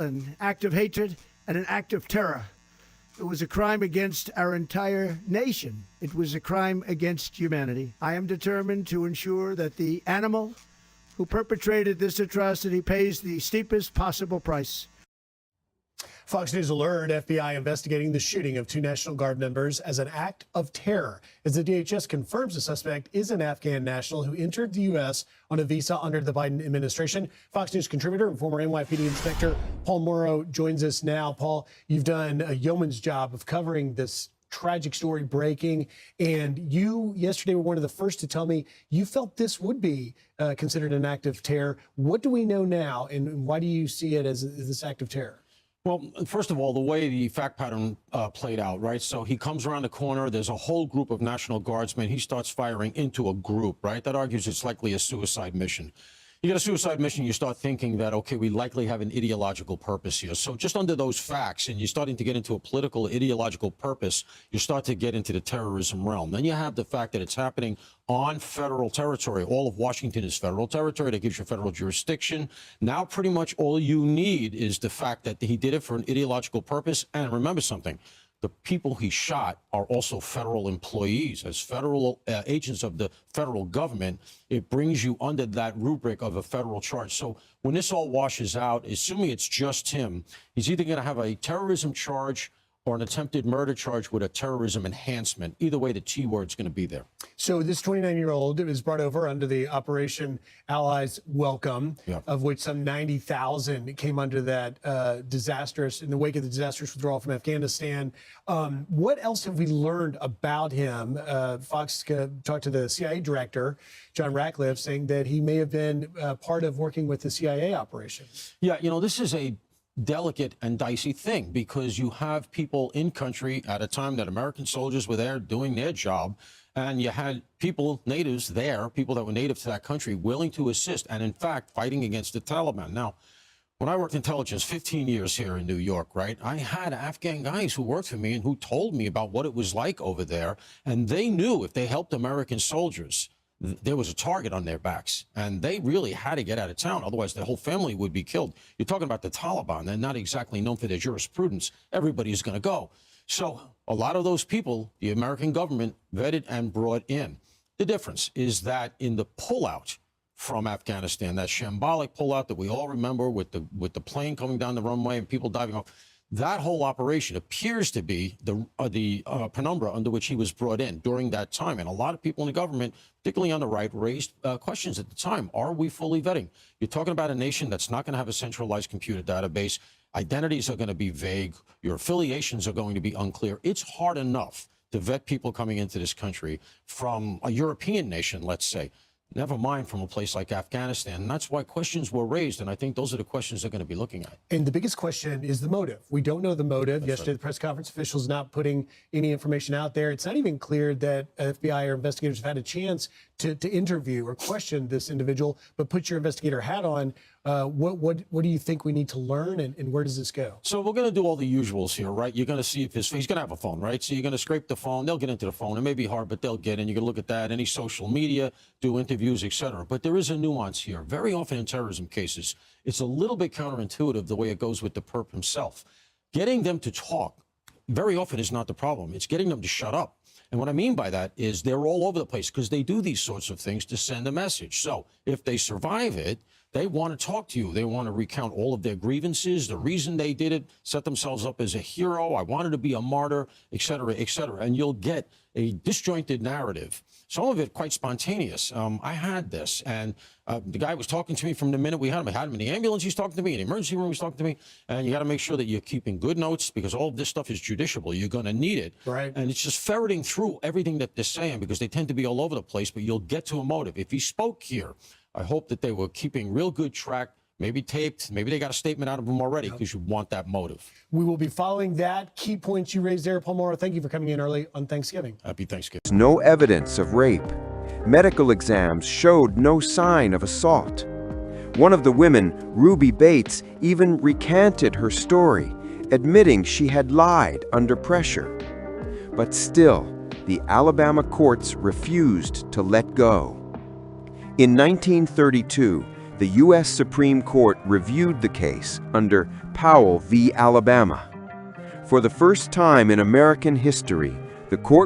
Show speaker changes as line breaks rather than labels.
an act of hatred and an act of terror. It was a crime against our entire nation. It was a crime against humanity. I am determined to ensure that the animal who perpetrated this atrocity pays the steepest possible price.
Fox News alert, FBI investigating the shooting of 2 National Guard members as an act of terror, as the DHS confirms the suspect is an Afghan national who entered the U.S. on a visa under the Biden administration. Fox News contributor and former NYPD inspector Paul Mauro joins us now. Paul, you've done a yeoman's job of covering this tragic story breaking, and you yesterday were one of the first to tell me you felt this would be considered an act of terror. What do we know now, and why do you see it as this act of terror?
Well, first of all, the way the fact pattern played out, right? So he comes around the corner. There's a whole group of National Guardsmen. He starts firing into a group, right? That argues it's likely a suicide mission. You get a suicide mission, you start thinking that, okay, we likely have an ideological purpose here. So just under those facts, and you're starting to get into a political ideological purpose, you start to get into the terrorism realm. Then you have the fact that it's happening on federal territory. All of Washington is federal territory. That gives you federal jurisdiction. Now pretty much all you need is the fact that he did it for an ideological purpose. And remember something. The people he shot are also federal employees. As federal agents of the federal government, it brings you under that rubric of a federal charge. So when this all washes out, assuming it's just him, he's either going to have a terrorism charge or an attempted murder charge with a terrorism enhancement. Either way, the T word's going to be there.
So this 29-year-old was brought over under the Operation Allies Welcome, of which some 90,000 came under that in the wake of the disastrous withdrawal from Afghanistan. What else have we learned about him? Fox talked to the CIA director, John Ratcliffe, saying that he may have been part of working with the CIA operation.
Yeah, you know, this is a delicate and dicey thing because you have people in country at a time that American soldiers were there doing their job, and you had people, natives there, people that were native to that country, willing to assist and in fact fighting against the Taliban. Now, when I worked intelligence 15 years here in New York, right, I had Afghan guys who worked for me and who told me about what it was like over there, and they knew if they helped American soldiers, there was a target on their backs, and they really had to get out of town. Otherwise, their whole family would be killed. You're talking about the Taliban. They're not exactly known for their jurisprudence. Everybody's going to go. So a lot of those people, the American government vetted and brought in. The difference is that in the pullout from Afghanistan, that shambolic pullout that we all remember with the plane coming down the runway and people diving off, that whole operation appears to be the penumbra under which he was brought in during that time. And a lot of people in the government, particularly on the right, raised questions at the time. Are we fully vetting? You're talking about a nation that's not going to have a centralized computer database. Identities are going to be vague. Your affiliations are going to be unclear. It's hard enough to vet people coming into this country from a European nation, let's say. Never mind from a place like Afghanistan. And that's why questions were raised. And I think those are the questions they're going to be looking at.
And the biggest question is the motive. We don't know the motive.
That's
Yesterday,
right.
the press conference officials not putting any information out there. It's not even clear that FBI or investigators have had a chance to interview or question this individual. But put your investigator hat on. What do you think we need to learn, and where does this go?
So we're going to do all the usuals here, right? You're going to see if he's going to have a phone, right? So you're going to scrape the phone. They'll get into the phone. It may be hard, but they'll get in. You're going to look at that, any social media, do interviews, etc. But there is a nuance here. Very often in terrorism cases, it's a little bit counterintuitive the way it goes with the perp himself. Getting them to talk very often is not the problem. It's getting them to shut up. And what I mean by that is they're all over the place because they do these sorts of things to send a message. So if they survive it, they want to talk to you. They want to recount all of their grievances, the reason they did it, set themselves up as a hero. I wanted to be a martyr, et cetera, et cetera. And you'll get a disjointed narrative, some of it quite spontaneous. I had this, and the guy was talking to me from the minute we had him. I had him in the ambulance, he's talking to me, in the emergency room, he's talking to me. And you got to make sure that you're keeping good notes because all of this stuff is judiciable. You're going to need it.
Right.
And it's just ferreting through everything that they're saying because they tend to be all over the place, but you'll get to a motive. If he spoke here, I hope that they were keeping real good track, maybe taped, maybe they got a statement out of him already because you want that motive.
We will be following that. Key points you raised there, Paul Mauro. Thank you for coming in early on Thanksgiving.
Happy Thanksgiving.
No evidence of rape. Medical exams showed no sign of assault. One of the women, Ruby Bates, even recanted her story, admitting she had lied under pressure. But still, the Alabama courts refused to let go. In 1932, the U.S. Supreme Court reviewed the case under Powell v. Alabama. For the first time in American history, the court